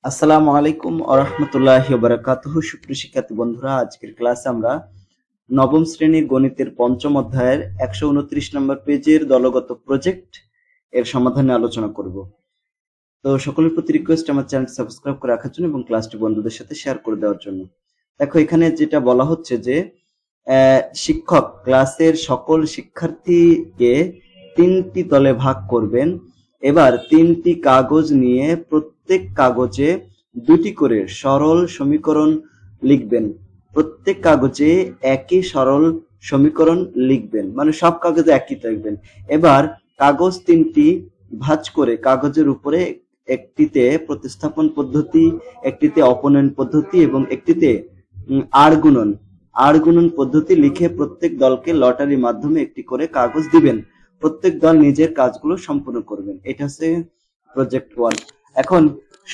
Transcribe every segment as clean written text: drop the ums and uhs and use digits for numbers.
আসসালামু আলাইকুম ওয়া রাহমাতুল্লাহি ওয়া বারাকাতুহু। সুপ্রিয় শিক্ষার্থী বন্ধুরা, আজকের ক্লাসে আমরা নবম শ্রেণীর গণিতের পঞ্চম অধ্যায়ের 129 নম্বর পেজের দলগত প্রজেক্ট এর সমাধানে আলোচনা করব। তো সকলের প্রতি রিকোয়েস্ট আমার চ্যানেলটি সাবস্ক্রাইব করে রাখার জন্য এবং ক্লাসটি বন্ধুদের সাথে শেয়ার করে দেওয়ার জন্য। দেখো, এখানে যেটা বলা হচ্ছে যে শিক্ষক ক্লাসের সকল শিক্ষার্থীকে তিনটি দলে ভাগ করবেন। এবার তিনটি কাগজ নিয়ে প্রত্যেক কাগজে দুটি করে সরল সমীকরণ লিখবেন। প্রত্যেক কাগজে একই সরল সমীকরণ লিখবেন, মানে সব কাগজে একই লিখবেন। এবার কাগজ তিনটি ভাঁজ করে কাগজের উপরে একটিতে প্রতিস্থাপন পদ্ধতি, একটিতে অপনয়ন পদ্ধতি এবং একটিতে আর গুণন পদ্ধতি লিখে প্রত্যেক দলকে লটারির মাধ্যমে একটি করে কাগজ দিবেন। প্রত্যেক দল নিজের কাজগুলো সম্পূর্ণ করবেন। এটা হচ্ছে প্রজেক্ট 1। এখন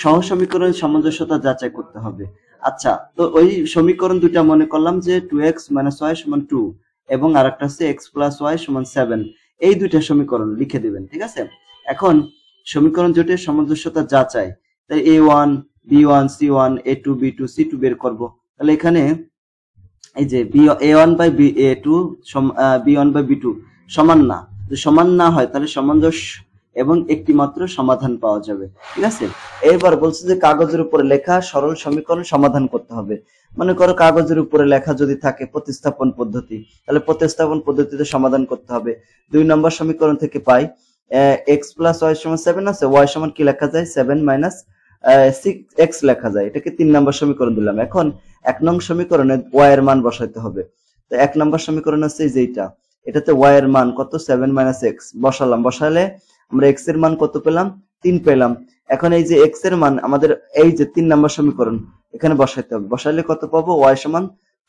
সহসমীকরণ সামঞ্জস্যতা যাচাই করতে হবে। আচ্ছা, তো ওই সমীকরণ দুটা মনে করলাম যে 2x - y = 2 এবং আরেকটা হচ্ছে x + y = 7। এই দুইটা সমীকরণ লিখে দিবেন, ঠিক আছে? এখন সমীকরণ জোটের সামঞ্জস্যতা যাচাই, তাই a1 b1 c1 a2 b2 c2 বের করব। তাহলে এখানে এই যে a1/a2 b1/b2 সমান না, যদি সমান না হয় তাহলে সামঞ্জস্য এবং একটি মাত্র সমাধান পাওয়া যাবে, ঠিক আছে? এবার বলছে যে কাগজের উপরে লেখা সরল সমীকরণ সমাধান করতে হবে। মনে করো কাগজের উপরে লেখা যদি থাকে প্রতিস্থাপন পদ্ধতি, তাহলে প্রতিস্থাপন পদ্ধতিতে সমাধান করতে হবে। 2 নম্বর সমীকরণ থেকে পাই x + y = 7 আছে, y সমান কি লেখা যায় 7 - 6x লেখা যায়। এটাকে 3 নম্বর সমীকরণ দিলাম। এখন 1 নং সমীকরণে y এর মান বসাইতে হবে। তো 1 নম্বর সমীকরণ আছে এই যে এটাতে y এর মান কত 7 - x বসালাম। বসালে আমরা x এর মান কত পেলাম 3 পেলাম। এখন এই যে x এর মান আমাদের এই যে 3 নম্বর সমীকরণ এখানে বসাইতে হবে। বসাইলে কত পাবো y =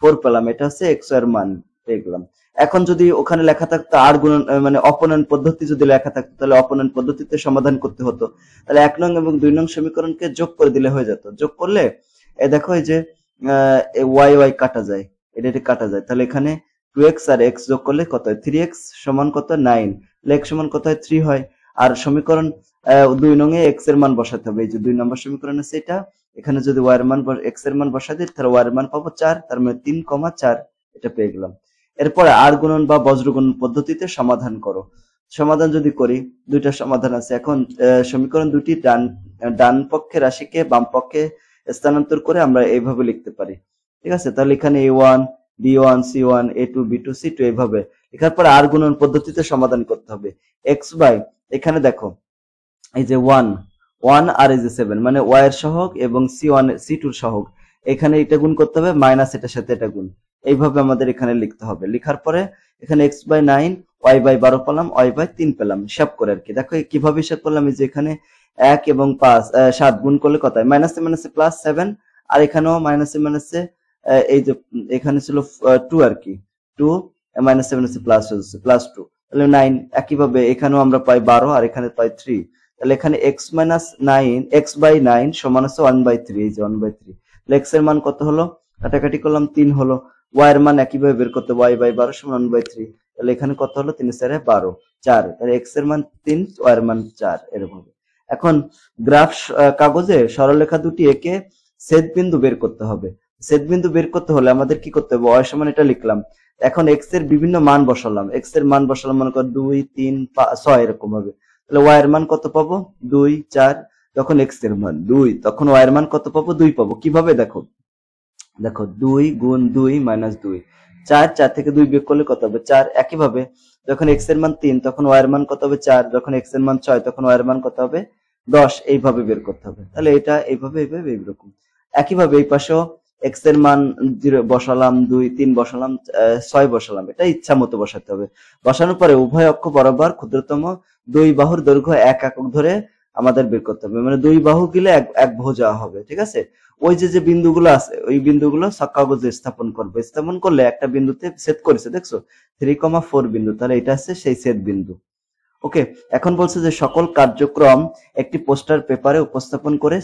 4 পেলাম। এটা হচ্ছে x এর মান পেয়ে গেলাম। এখন যদি ওখানে লেখা থাকতো আর গুণন মানে অপনয়ন পদ্ধতি যদি লেখা থাকতো তাহলে অপনয়ন পদ্ধতিতে সমাধান করতে হতো। তাহলে 1 নং এবং 2 নং সমীকরণকে যোগ করে দিলে হয়ে যেত। যোগ করলে দেখো এই যে y কাটা যায়, এটা কাটা যায়। তাহলে এখানে 2x আর x যোগ করলে কত হয় 3x সমান কত 9, তাহলে x সমান কত হয় 3 হয়। আর সমীকরণ 2 নং এ x এর মান বসাতে হবে। এই যে 2 নম্বর সমীকরণ আছে এটা, এখানে যদি y এর মান x এর মান বসাই দিই তাহলে y এর মান পাবো 4, তার মানে 3,4 এটা পেয়ে গেলাম। এরপরে আর গুণন বা বজ্র গুণন পদ্ধতিতে সমাধান করো। সমাধান যদি করি দুইটা সমাধান আছে। এখন সমীকরণ দুটি ডান পক্ষে রাশিকে বাম পক্ষে স্থানান্তর করে আমরা এইভাবে লিখতে পারি, ঠিক আছে? তাহলে এখানে a1 b1 c1 a2 b2 c2 এইভাবে লেখার পর আর গুণন পদ্ধতিতে সমাধান করতে হবে। x বাই এখানে দেখো এই যে 1 আর এই যে 7 মানে y এর সহগ এবং c1 c2 এর সহগ, এখানে এটা গুণ করতে হবে মাইনাস এটার সাথে এটা গুণ, এইভাবে আমাদের এখানে লিখতে হবে। লেখার পরে এখানে x/9 y/12 পেলাম, y/3 পেলাম, হিসাব করে আর কি। দেখো কিভাবে হিসাব করলাম, এই যে এখানে 1 এবং 5 7 গুণ করলে কত হয় মাইনাসে মাইনাসে +7, আর এখানেও মাইনাসে মাইনাসে এই যে এখানে ছিল 2 আর কি, 2 মাইনাসে মাইনাসে প্লাস হচ্ছে +2, তাহলে 9। একইভাবে এখানেও আমরা পাই 12 আর এখানে পাই 3। তাহলে এখানে x/9 সমান আছে 1/3, এই যে 1/3। তাহলে x এর মান কত হলো, কাটাকাটি করলাম 3 হলো। y এর মান একইভাবে বের করতে y/12 সমান 1/3। তাহলে এখানে কত হলো 3 × 4 = 12, 4। তাহলে x এর মান 3, y এর মান 4 এরকম। এখন গ্রাফ কাগজে সরলরেখা দুটি এঁকে ছেদ বিন্দু বের করতে হবে। ছেদ বিন্দু বের করতে হলে আমাদের কি করতে হবে, y সমান এটা লিখলাম। এখন x এর বিভিন্ন মান বসালাম। x এর মান বসালাম মনে কর 2 3 5 6 এরকম হবে। তাহলে y এর মান কত পাবো 2 4, যখন x এর মান 2 তখন y এর মান কত পাবো 2 পাবো। কিভাবে দেখো, 2 × 2 - 2, 4 থেকে 2 বিয়োগ করলে কত হবে 4। একইভাবে যখন x এর মান 3 তখন y এর মান কত হবে 4, যখন x এর মান 6 তখন y এর মান কত হবে 10, এইভাবে বের করতে হবে। তাহলে এটা এইভাবে এইরকম। একইভাবে এই পাশেও x এর মান 0 বসালাম, 2 3 বসালাম, 6 বসালাম, এটা ইচ্ছা মতো বসাতে হবে। বসানোর পরে উভয় অক্ষ বরাবর ক্ষুদ্রতম 2 বাহুর দৈর্ঘ্য 1 একক ধরে আমাদের বের করতে হবে। মানে 2 বাহু গেলে এক ভুজা হবে, ঠিক আছে? ওই যে বিন্দুগুলো আছে ওই বিন্দুগুলো কাগজে স্থাপন করবে। স্থাপন করলে একটা বিন্দুতে ছেদ করেছে, দেখছো 3,4 বিন্দু, তাহলে এটা হচ্ছে সেই ছেদ বিন্দু। ওকে, এখন বলছে যে সকল কার্যক্রম একটি পোস্টার পেপারে উপস্থাপন করে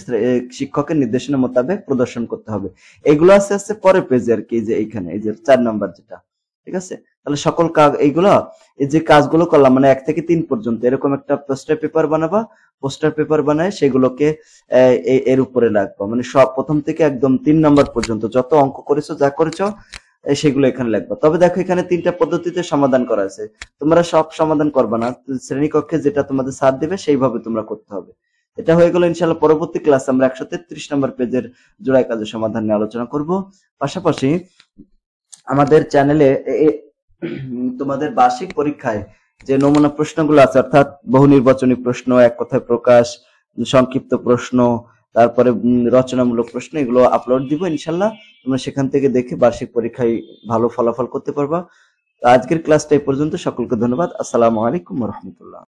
শিক্ষকের নির্দেশনা মোতাবেক প্রদর্শন করতে হবে। এগুলো আছে পরের পেজে আর কি, যে এইখানে এই যে 4 নাম্বার যেটা ঠিক আছে? তাহলে সকল এইগুলো এই যে কাজগুলো করলাম মানে 1 থেকে 3 পর্যন্ত এরকম একটা পোস্টার পেপার বানাবা। পোস্টার পেপার বানায় সেগুলোকে এর উপরে রাখবা, মানে সব প্রথম থেকে একদম 3 নাম্বার পর্যন্ত যত অঙ্ক করেছো যা করেছো সেগুলো এখানে লিখবা। তবে দেখো এখানে 3টা পদ্ধতিতে সমাধান করা আছে, তোমরা সব সমাধান করবা না, শ্রেণীকক্ষে যেটা তোমাদের স্যার দেবে সেইভাবে তোমরা করতে হবে। এটা হয়ে গেল। ইনশাআল্লাহ পরবর্তী ক্লাসে আমরা 133 নম্বর পেজের জোড়ায় কাজের সমাধান নিয়ে আলোচনা করব। পাশাপাশি আমাদের চ্যানেলে তোমাদের বার্ষিক পরীক্ষায় যে নমুনা প্রশ্নগুলো আছে, অর্থাৎ বহু নির্বাচনী প্রশ্ন, এক কথায় প্রকাশ, সংক্ষিপ্ত প্রশ্ন, তারপরে রচনামূলক প্রশ্ন, এগুলো আপলোড দিব ইনশাল্লাহ। তোমরা সেখান থেকে দেখে বার্ষিক পরীক্ষায় ভালো ফলাফল করতে পারবা। আজকের ক্লাসটা এই পর্যন্ত। সকলকে ধন্যবাদ। আসসালামু আলাইকুম ওয়া রাহমাতুল্লাহ।